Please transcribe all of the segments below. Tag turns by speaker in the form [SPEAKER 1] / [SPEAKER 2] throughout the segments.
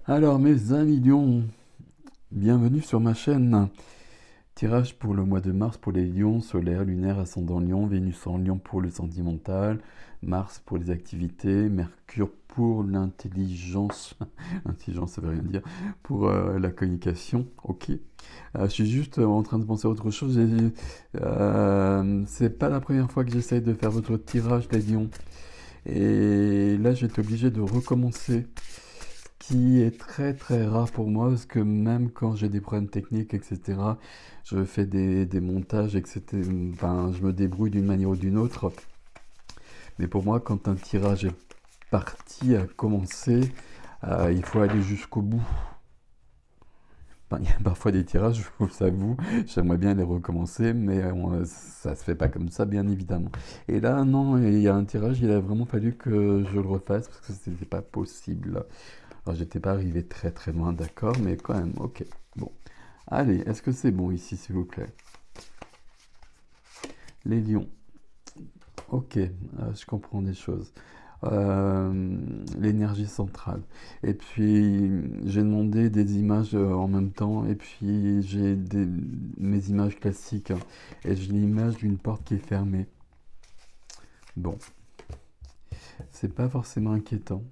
[SPEAKER 1] Alors mes amis lions, bienvenue sur ma chaîne. Tirage pour le mois de mars pour les lions, solaire, lunaire, ascendant lion, Vénus en lion pour le sentimental, Mars pour les activités, Mercure pour l'intelligence, intelligence ça veut rien dire, pour la communication, ok. Je suis juste en train de penser à autre chose, c'est pas la première fois que j'essaye de faire votre tirage les lions, et là j'ai été obligé de recommencer qui est très très rare pour moi parce que même quand j'ai des problèmes techniques, etc., je fais des montages, etc., enfin, je me débrouille d'une manière ou d'une autre. Mais pour moi, quand un tirage est parti à commencer, il faut aller jusqu'au bout. Enfin, il y a parfois des tirages, je vous avoue, j'aimerais bien les recommencer, mais ça se fait pas comme ça, bien évidemment. Et là, non, il y a un tirage, il a vraiment fallu que je le refasse parce que c'était pas possible. Alors, j'étais pas arrivé très très loin, d'accord, mais quand même, ok. Bon. Allez, est-ce que c'est bon ici, s'il vous plaît? Les lions. Ok, je comprends des choses. L'énergie centrale. Et puis, j'ai demandé des images en même temps, et puis mes images classiques, hein, et j'ai l'image d'une porte qui est fermée. Bon, c'est pas forcément inquiétant.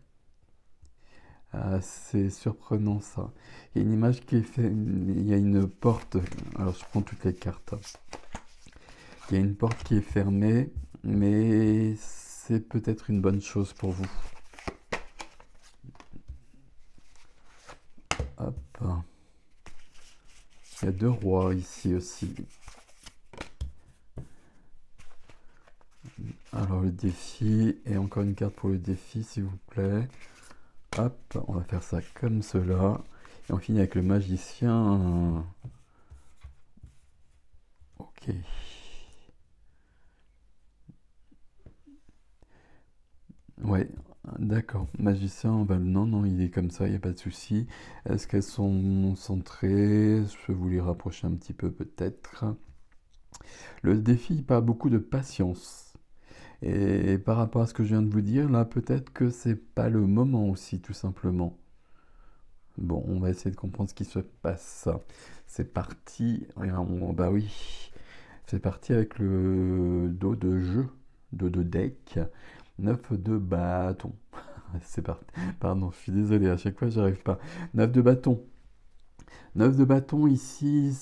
[SPEAKER 1] C'est surprenant ça. Il y a une image qui est faite, il y a une porte, alors je prends toutes les cartes. Il y a une porte qui est fermée, mais c'est peut-être une bonne chose pour vous. Hop. Il y a deux rois ici aussi. Alors le défi, et encore une carte pour le défi s'il vous plaît. Hop, on va faire ça comme cela. Et on finit avec le magicien. Ok. Ouais, d'accord. Magicien, bah non, non, il est comme ça, il n'y a pas de souci. Est-ce qu'elles sont centrées? Je peux vous les rapprocher un petit peu peut-être. Le défi il parle beaucoup de patience. Et par rapport à ce que je viens de vous dire, là, peut-être que c'est pas le moment aussi, tout simplement. Bon, on va essayer de comprendre ce qui se passe. C'est parti. Bah oui, c'est parti avec le dos de jeu, dos de deck, 9 de bâton. C'est parti. Pardon, je suis désolé, à chaque fois j'arrive pas. 9 de bâton. 9 de bâton ici,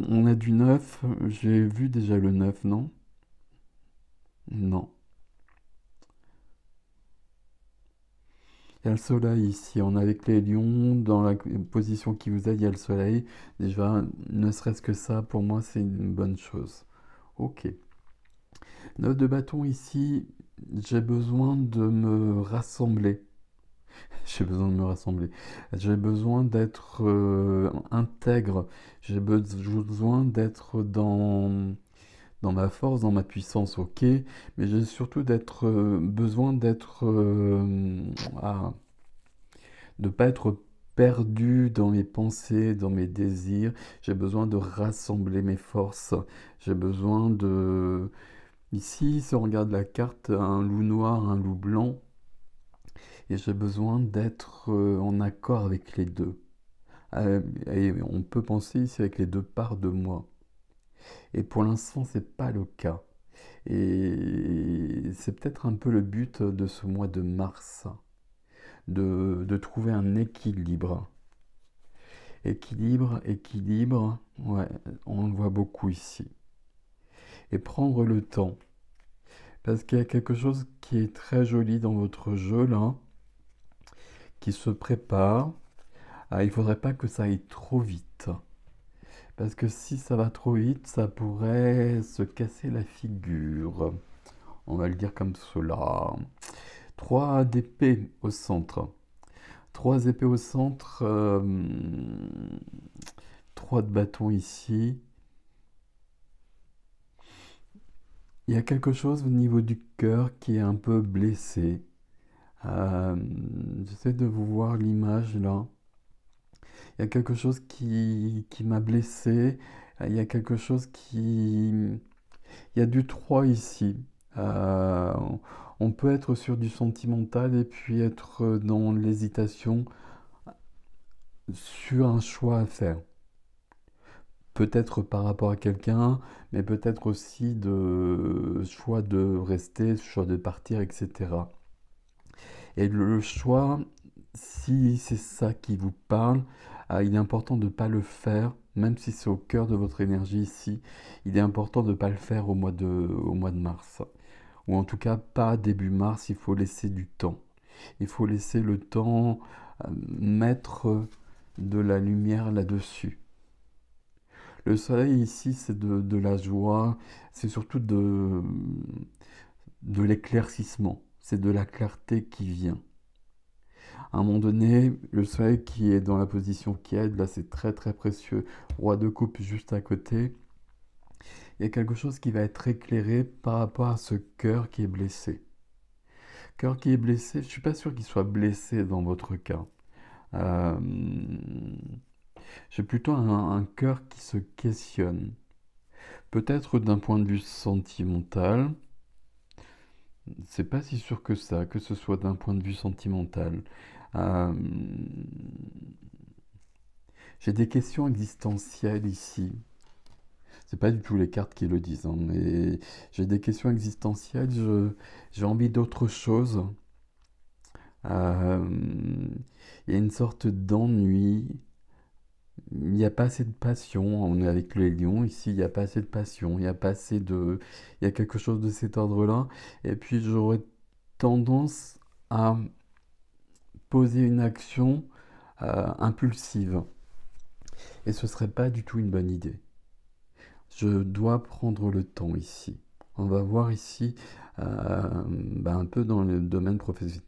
[SPEAKER 1] on a du 9. J'ai vu déjà le 9, non? Non. Il y a le soleil ici, on est avec les lions, dans la position qui vous aide, il y a le soleil. Déjà, ne serait-ce que ça, pour moi, c'est une bonne chose. Ok. 9 de bâton ici, j'ai besoin de me rassembler. J'ai besoin de me rassembler. J'ai besoin d'être intègre. J'ai besoin d'être dans ma force, dans ma puissance, ok. Mais j'ai surtout besoin d'être... de pas être perdu dans mes pensées, dans mes désirs. J'ai besoin de rassembler mes forces. J'ai besoin de... Ici, si on regarde la carte, un loup noir, un loup blanc, et j'ai besoin d'être en accord avec les deux. Et on peut penser ici avec les deux parts de moi. Et pour l'instant, c'est pas le cas. Et c'est peut-être un peu le but de ce mois de mars, de trouver un équilibre. Équilibre, équilibre, ouais, on le voit beaucoup ici. Et prendre le temps. Parce qu'il y a quelque chose qui est très joli dans votre jeu là, qui se prépare. Ah, il ne faudrait pas que ça aille trop vite. Parce que si ça va trop vite, ça pourrait se casser la figure. On va le dire comme cela. 3 d'épée au centre. 3 épées au centre. 3 de bâton ici. Il y a quelque chose au niveau du cœur qui est un peu blessé. Euh, J'essaie de vous voir l'image là. Il y a quelque chose qui m'a blessé. Il y a quelque chose qui... Il y a du 3 ici. Euh, on peut être sur du sentimental et puis être dans l'hésitation sur un choix à faire. Peut-être par rapport à quelqu'un, mais peut-être aussi de choix de rester, choix de partir, etc. Et le choix, si c'est ça qui vous parle, il est important de ne pas le faire, même si c'est au cœur de votre énergie ici, il est important de ne pas le faire au mois de mars. Ou en tout cas pas début mars, il faut laisser du temps. Il faut laisser le temps mettre de la lumière là-dessus. Le soleil ici, c'est de la joie, c'est surtout de l'éclaircissement, c'est de la clarté qui vient. À un moment donné, le soleil qui est dans la position qui aide, là c'est très très précieux, roi de coupe juste à côté, il y a quelque chose qui va être éclairé par rapport à ce cœur qui est blessé. Cœur qui est blessé, je ne suis pas sûr qu'il soit blessé dans votre cas. Euh, J'ai plutôt un cœur qui se questionne. Peut-être d'un point de vue sentimental, c'est pas si sûr que ça, que ce soit d'un point de vue sentimental. Euh, j'ai des questions existentielles ici. C'est pas du tout les cartes qui le disent, hein, mais j'ai des questions existentielles. J'ai envie d'autre chose. Euh, il y a une sorte d'ennui. Il n'y a pas assez de passion. On est avec les lions ici. Il n'y a pas assez de passion. Il n'y a pas assez de. Il y a quelque chose de cet ordre-là. Et puis j'aurais tendance à poser une action impulsive. Et ce serait pas du tout une bonne idée. Je dois prendre le temps ici. On va voir ici un peu dans le domaine professionnel.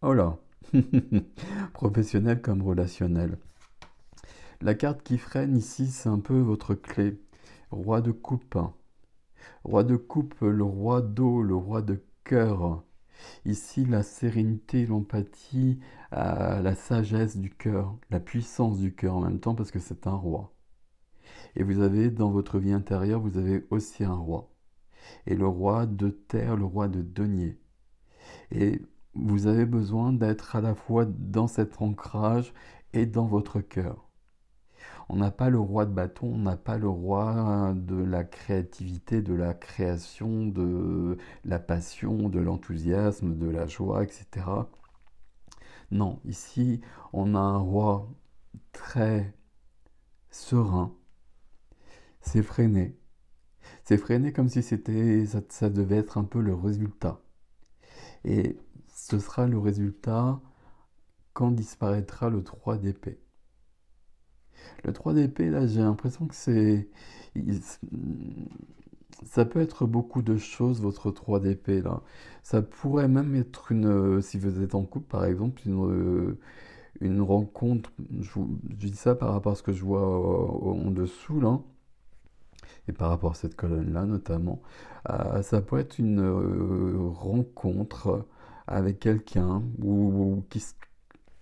[SPEAKER 1] Oh là professionnel comme relationnel. La carte qui freine ici, c'est un peu votre clé. Roi de coupe. Roi de coupe, le roi d'eau, le roi de cœur. Ici, la sérénité, l'empathie, la sagesse du cœur, la puissance du cœur en même temps parce que c'est un roi. Et vous avez dans votre vie intérieure, vous avez aussi un roi. Et le roi de terre, le roi de denier. Et vous avez besoin d'être à la fois dans cet ancrage et dans votre cœur. On n'a pas le roi de bâton, on n'a pas le roi de la créativité, de la création, de la passion, de l'enthousiasme, de la joie, etc. Non, ici, on a un roi très serein. C'est freiné. C'est freiné comme si ça devait être un peu le résultat. Et ce sera le résultat quand disparaîtra le 3 d'épée. Le 3 d'épée, là, j'ai l'impression que ça peut être beaucoup de choses, votre 3 d'épée, là. Ça pourrait même être si vous êtes en couple, par exemple, une rencontre. Je dis ça par rapport à ce que je vois en dessous, là, et par rapport à cette colonne-là, notamment. Ça peut être une rencontre avec quelqu'un ou qui se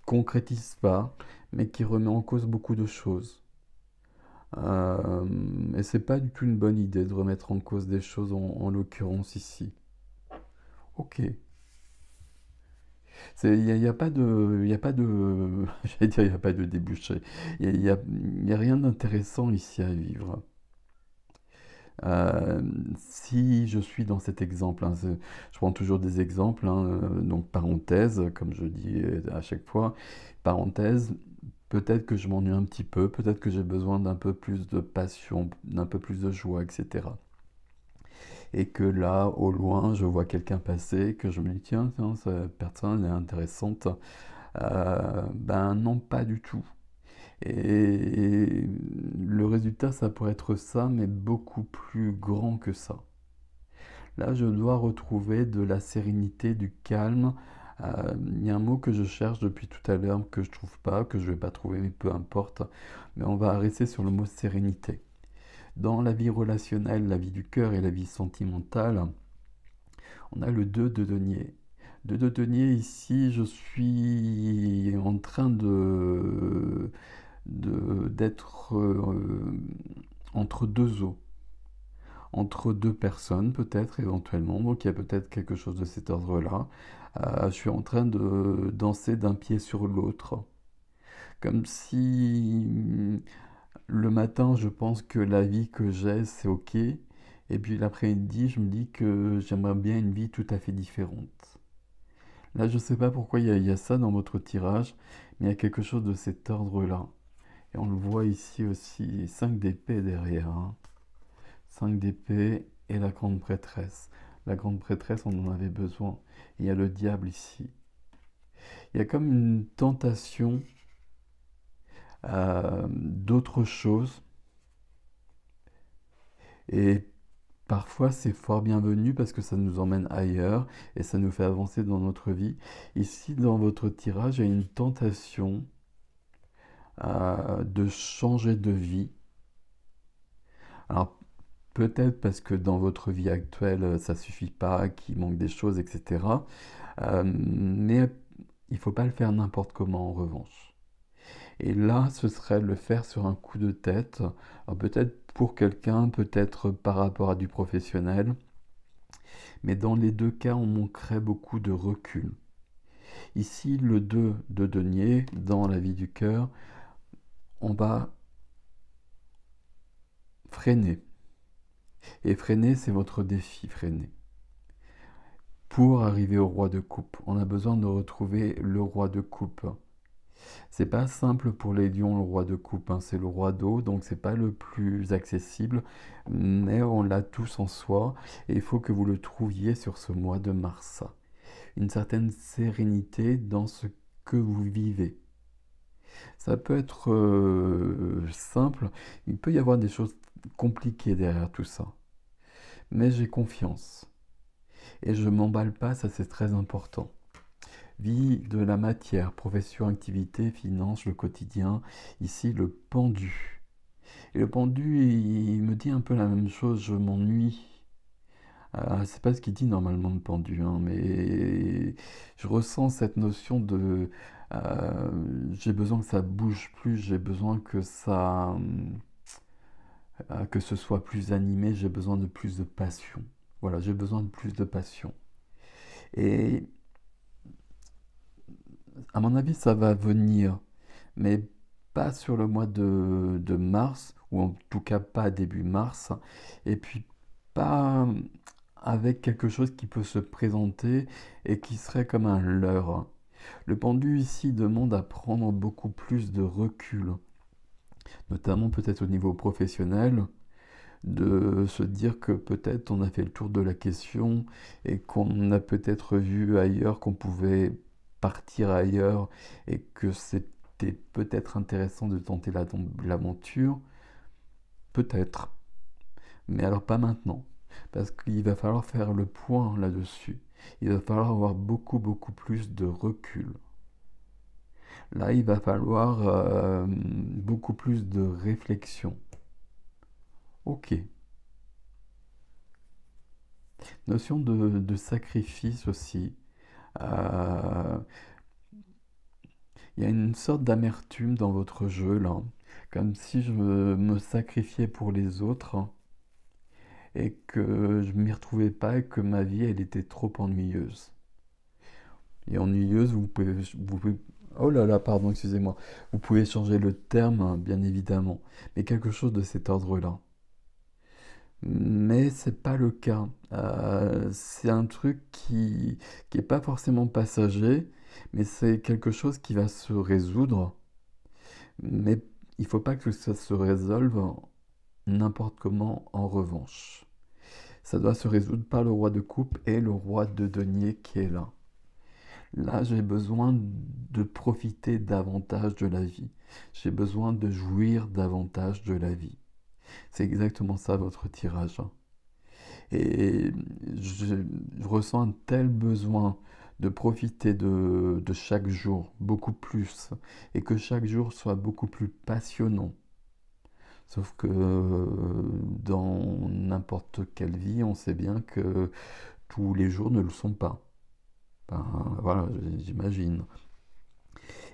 [SPEAKER 1] concrétise pas, mais qui remet en cause beaucoup de choses. Et c'est pas du tout une bonne idée de remettre en cause des choses en l'occurrence ici. Ok. Il y a pas de, il y a pas de, j'allais dire, il y a pas de débouché. Il y a rien d'intéressant ici à vivre. Si je suis dans cet exemple, hein, je prends toujours des exemples, hein, donc parenthèse, comme je dis à chaque fois, parenthèse, peut-être que je m'ennuie un petit peu, peut-être que j'ai besoin d'un peu plus de passion, d'un peu plus de joie, etc. Et que là, au loin, je vois quelqu'un passer, que je me dis, tiens, tiens, cette personne est intéressante. Ben non, pas du tout. Et le résultat, ça pourrait être ça, mais beaucoup plus grand que ça. Là, je dois retrouver de la sérénité, du calme. Il y a un mot que je cherche depuis tout à l'heure, que je trouve pas, que je vais pas trouver, mais peu importe. Mais on va rester sur le mot sérénité. Dans la vie relationnelle, la vie du cœur et la vie sentimentale, on a le 2 de denier. 2 de denier, ici, je suis en train d'être entre deux eaux, entre deux personnes peut-être éventuellement, donc il y a peut-être quelque chose de cet ordre-là. Je suis en train de danser d'un pied sur l'autre, Comme si le matin, je pense que la vie que j'ai, c'est OK. Et puis l'après-midi, je me dis que j'aimerais bien une vie tout à fait différente. Là, je ne sais pas pourquoi il y a ça dans votre tirage, mais il y a quelque chose de cet ordre-là. Et on le voit ici aussi, 5 d'épée derrière, hein. 5 d'épée et la grande prêtresse. La grande prêtresse, on en avait besoin. Il y a le diable ici. Il y a comme une tentation d'autre chose. Et parfois, c'est fort bienvenu parce que ça nous emmène ailleurs et ça nous fait avancer dans notre vie. Ici, dans votre tirage, il y a une tentation de changer de vie. Alors, peut-être parce que dans votre vie actuelle, ça suffit pas, qu'il manque des choses, etc. Mais il faut pas le faire n'importe comment en revanche. Et là, ce serait le faire sur un coup de tête. Alors, peut-être pour quelqu'un, peut-être par rapport à du professionnel. Mais dans les deux cas, on manquerait beaucoup de recul. Ici, le 2 de denier, dans la vie du cœur, on va freiner. Et freiner, c'est votre défi, freiner. Pour arriver au roi de coupe, on a besoin de retrouver le roi de coupe. C'est pas simple pour les lions, le roi de coupe, hein. C'est le roi d'eau, donc c'est pas le plus accessible, mais on l'a tous en soi, et il faut que vous le trouviez sur ce mois de mars. Une certaine sérénité dans ce que vous vivez. Ça peut être simple, il peut y avoir des choses compliquées derrière tout ça, mais j'ai confiance. Et je m'emballe pas, ça c'est très important. Vie de la matière, profession, activité, finance, le quotidien. Ici, le pendu. Et le pendu, il me dit un peu la même chose, je m'ennuie. C'est pas ce qu'il dit normalement le pendu, hein, mais je ressens cette notion de j'ai besoin que ça bouge plus, j'ai besoin que ça que ce soit plus animé, j'ai besoin de plus de passion. Voilà, j'ai besoin de plus de passion. Et à mon avis, ça va venir, mais pas sur le mois de mars, ou en tout cas pas début mars, et puis pas avec quelque chose qui peut se présenter et qui serait comme un leurre. Le pendu ici demande à prendre beaucoup plus de recul, notamment peut-être au niveau professionnel, de se dire que peut-être on a fait le tour de la question et qu'on a peut-être vu ailleurs qu'on pouvait partir ailleurs et que c'était peut-être intéressant de tenter l'aventure, peut-être, mais alors pas maintenant, parce qu'il va falloir faire le point là-dessus. Il va falloir avoir beaucoup plus de recul. Là, il va falloir beaucoup plus de réflexion. Ok. Notion de sacrifice aussi. Euh, Il y a une sorte d'amertume dans votre jeu là, comme si je me sacrifiais pour les autres et que je m'y retrouvais pas et que ma vie elle était trop ennuyeuse. Et ennuyeuse, oh là là, pardon, excusez-moi. Vous pouvez changer le terme, hein, bien évidemment, mais quelque chose de cet ordre-là. Mais c'est pas le cas. C'est un truc qui est pas forcément passager, mais c'est quelque chose qui va se résoudre. Mais il faut pas que ça se résolve n'importe comment en revanche. Ça doit se résoudre par le roi de coupe et le roi de denier qui est là. Là, j'ai besoin de profiter davantage de la vie. J'ai besoin de jouir davantage de la vie. C'est exactement ça votre tirage. Et je ressens un tel besoin de profiter de chaque jour beaucoup plus et que chaque jour soit beaucoup plus passionnant. Sauf que dans n'importe quelle vie, on sait bien que tous les jours ne le sont pas. Ben, voilà, j'imagine.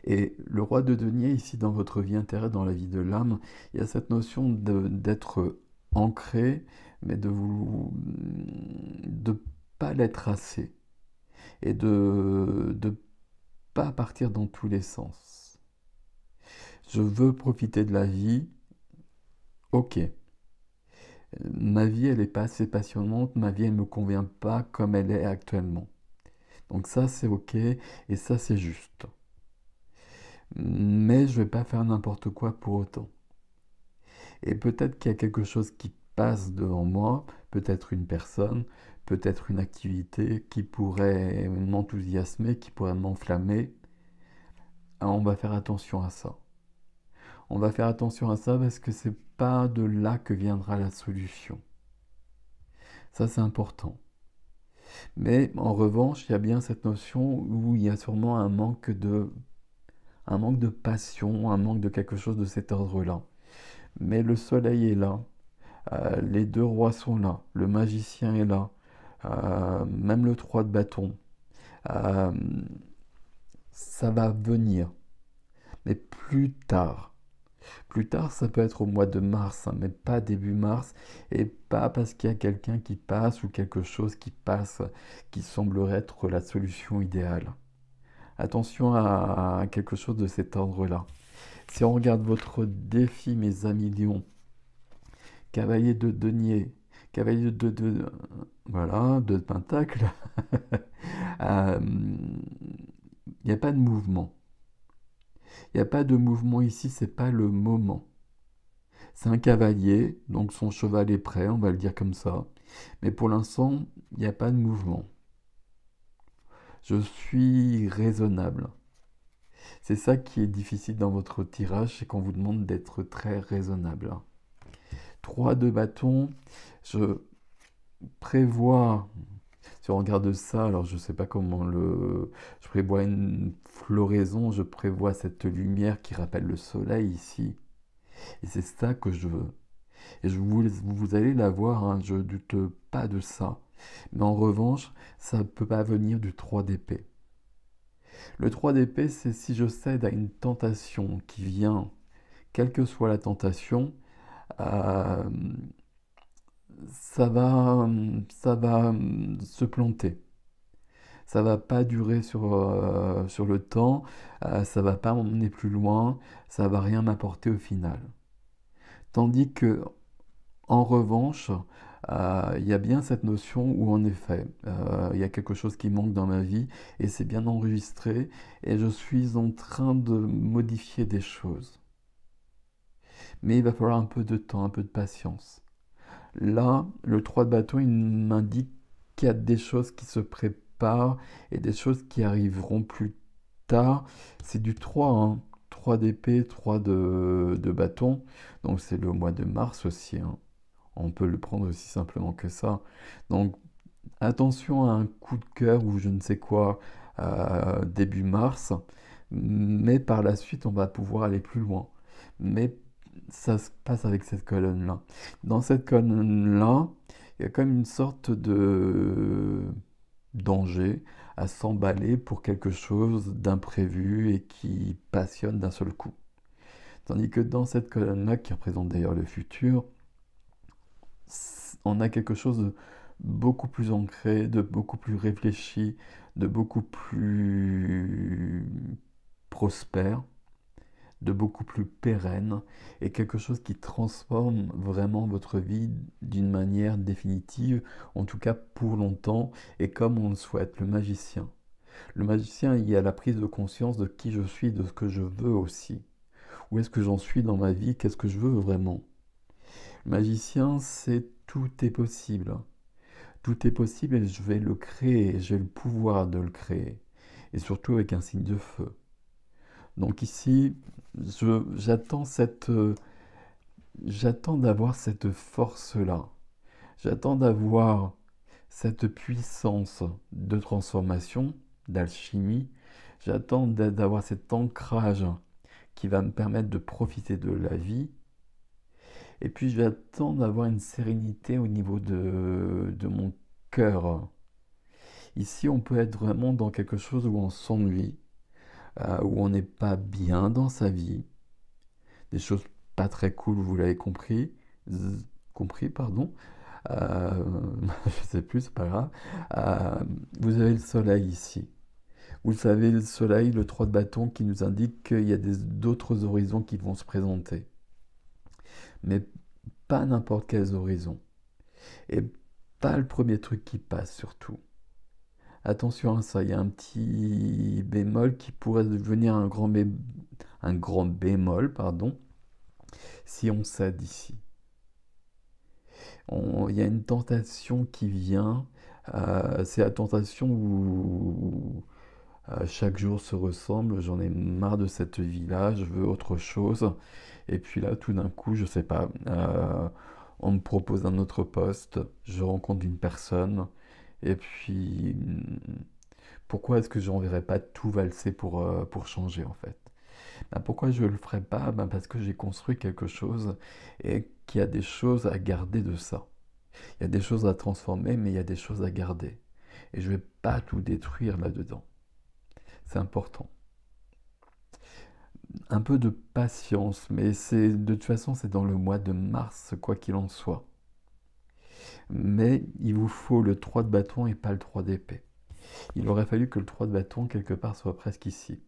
[SPEAKER 1] Et le roi de denier, ici dans votre vie intérieure, dans la vie de l'âme, il y a cette notion d'être ancré, mais de pas l'être assez. Et de pas partir dans tous les sens. Je veux profiter de la vie. Ok. Ma vie, elle n'est pas assez passionnante. Ma vie, elle ne me convient pas comme elle est actuellement. Donc ça, c'est ok. Et ça, c'est juste. Mais je ne vais pas faire n'importe quoi pour autant. Et peut-être qu'il y a quelque chose qui passe devant moi, peut-être une personne, peut-être une activité qui pourrait m'enthousiasmer, qui pourrait m'enflammer. Ah, on va faire attention à ça. On va faire attention à ça parce que c'est pas de là que viendra la solution. Ça, c'est important. Mais en revanche, il y a bien cette notion où il y a sûrement un manque de passion, un manque de quelque chose de cet ordre-là. Mais le soleil est là, les deux rois sont là, le magicien est là, même le 3 de bâton. Euh, Ça va venir, mais plus tard. Plus tard, ça peut être au mois de mars, hein, mais pas début mars, et pas parce qu'il y a quelqu'un qui passe ou quelque chose qui passe qui semblerait être la solution idéale. Attention à quelque chose de cet ordre-là. Si on regarde votre défi, mes amis lions, cavalier de denier, cavalier voilà, de pentacle, il n'y a pas de mouvement. Il n'y a pas de mouvement ici, c'est pas le moment. C'est un cavalier, donc son cheval est prêt, on va le dire comme ça. Mais pour l'instant, il n'y a pas de mouvement. Je suis raisonnable. C'est ça qui est difficile dans votre tirage, c'est qu'on vous demande d'être très raisonnable. 3 de bâton, je prévois, si on regarde ça, alors je ne sais pas comment le... Je prévois une floraison, je prévois cette lumière qui rappelle le soleil ici. Et c'est ça que je veux. Et vous allez la voir, hein, je ne doute pas de ça. Mais en revanche, ça ne peut pas venir du 3 d'épée. Le 3 d'épée, c'est si je cède à une tentation qui vient, quelle que soit la tentation, euh, ça va se planter. Ça va pas durer sur le temps, ça va pas m'emmener plus loin, ça va rien m'apporter au final. Tandis que en revanche, il y a bien cette notion où en effet, il y a quelque chose qui manque dans ma vie et c'est bien enregistré et je suis en train de modifier des choses. Mais il va falloir un peu de temps, un peu de patience. Là, le 3 de bâton, il m'indique qu'il y a des choses qui se préparent et des choses qui arriveront plus tard. C'est du 3, hein. 3 d'épée, 3 de bâton. Donc c'est le mois de mars aussi, hein. On peut le prendre aussi simplement que ça. Donc attention à un coup de cœur ou je ne sais quoi début mars, mais par la suite on va pouvoir aller plus loin. Mais ça se passe avec cette colonne-là. Dans cette colonne-là, il y a comme une sorte de danger à s'emballer pour quelque chose d'imprévu et qui passionne d'un seul coup. Tandis que dans cette colonne-là, qui représente d'ailleurs le futur, on a quelque chose de beaucoup plus ancré, de beaucoup plus réfléchi, de beaucoup plus prospère, de beaucoup plus pérenne, et quelque chose qui transforme vraiment votre vie d'une manière définitive, en tout cas pour longtemps, et comme on le souhaite, le magicien. Le magicien, il y a la prise de conscience de qui je suis, de ce que je veux aussi. Où est-ce que j'en suis dans ma vie, qu'est-ce que je veux vraiment. Le magicien, c'est tout est possible. Tout est possible et je vais le créer, j'ai le pouvoir de le créer. Et surtout avec un signe de feu. Donc ici, j'attends d'avoir cette force-là. J'attends d'avoir cette puissance de transformation, d'alchimie. J'attends d'avoir cet ancrage qui va me permettre de profiter de la vie. Et puis j'attends d'avoir une sérénité au niveau de mon cœur. Ici, on peut être vraiment dans quelque chose où on s'ennuie, où on n'est pas bien dans sa vie, des choses pas très cool, vous l'avez compris, pardon. Euh, je sais plus, c'est pas grave. Vous avez le soleil ici. Vous savez, le soleil, le 3 de bâton qui nous indique qu'il y a d'autres horizons qui vont se présenter. Mais pas n'importe quels horizons. Et pas le premier truc qui passe surtout. Attention à ça, il y a un petit bémol qui pourrait devenir un grand bémol, pardon, si on cède ici. Il y a une tentation qui vient, c'est la tentation où chaque jour se ressemble, j'en ai marre de cette vie-là, je veux autre chose. Et puis là, tout d'un coup, je sais pas, on me propose un autre poste, je rencontre une personne, et puis pourquoi est-ce que j'enverrais pas tout valser pour changer en fait? Ben, pourquoi je ne le ferais pas? Ben, parce que j'ai construit quelque chose et qu'il y a des choses à garder de ça. Il y a des choses à transformer, mais il y a des choses à garder. Et je ne vais pas tout détruire là-dedans. C'est important. Un peu de patience, mais de toute façon, c'est dans le mois de mars, quoi qu'il en soit. Mais il vous faut le 3 de bâton et pas le 3 d'épée. Il aurait fallu que le 3 de bâton, quelque part, soit presque ici.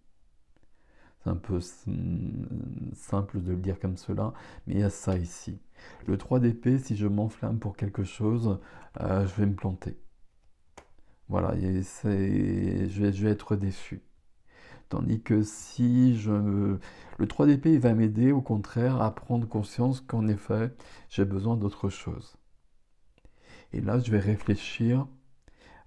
[SPEAKER 1] C'est un peu simple de le dire comme cela, mais il y a ça ici. Le 3 d'épée, si je m'enflamme pour quelque chose, je vais me planter. Voilà, je vais être déçu. Tandis que si le 3 d'épée, il va m'aider au contraire à prendre conscience qu'en effet, j'ai besoin d'autre chose. Et là, je vais réfléchir,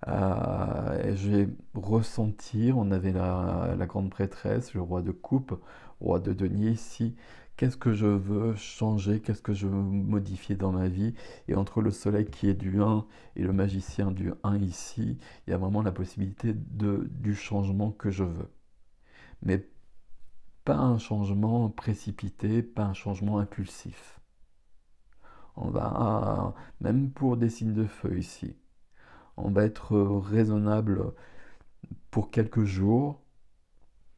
[SPEAKER 1] je vais ressentir, on avait la grande prêtresse, le roi de coupe, roi de denier ici, qu'est-ce que je veux changer, qu'est-ce que je veux modifier dans ma vie. Et entre le soleil qui est du 1 et le magicien du 1 ici, il y a vraiment la possibilité du changement que je veux. Mais pas un changement précipité, pas un changement impulsif. On va, même pour des signes de feu ici, on va être raisonnable pour quelques jours,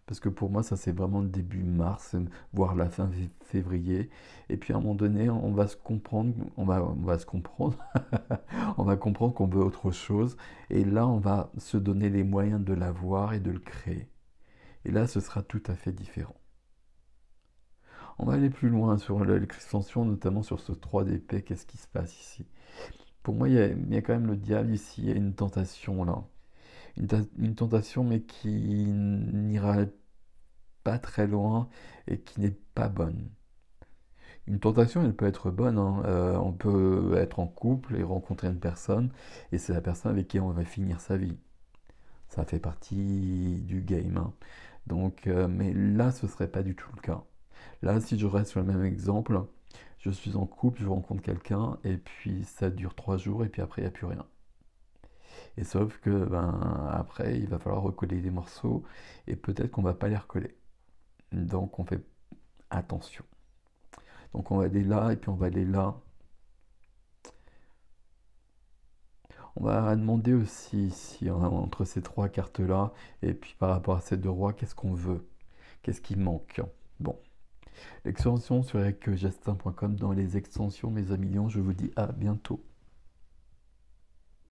[SPEAKER 1] parce que pour moi ça c'est vraiment le début mars, voire la fin février, et puis à un moment donné on va se comprendre, on va se comprendre, on va comprendre qu'on veut autre chose, et là on va se donner les moyens de l'avoir et de le créer. Et là ce sera tout à fait différent. On va aller plus loin sur l'extension, notamment sur ce 3 d'épée, qu'est-ce qui se passe ici? Pour moi, il y a quand même le diable ici, il y a une tentation là. Une tentation, mais qui n'ira pas très loin et qui n'est pas bonne. Une tentation, elle peut être bonne, hein. On peut être en couple et rencontrer une personne, et c'est la personne avec qui on va finir sa vie. Ça fait partie du game, hein. Donc, mais là, ce serait pas du tout le cas. Là, si je reste sur le même exemple, je suis en couple, je rencontre quelqu'un, et puis ça dure 3 jours, et puis après, il n'y a plus rien. Et sauf que, ben, après, il va falloir recoller les morceaux, et peut-être qu'on va pas les recoller. Donc, on fait attention. Donc, on va aller là, et puis on va aller là. On va demander aussi, si entre ces trois cartes-là, et puis par rapport à ces deux rois, qu'est-ce qu'on veut? Qu'est-ce qui manque? Bon. L'extension sur ericgestin.com dans les extensions, mes amis, je vous dis à bientôt.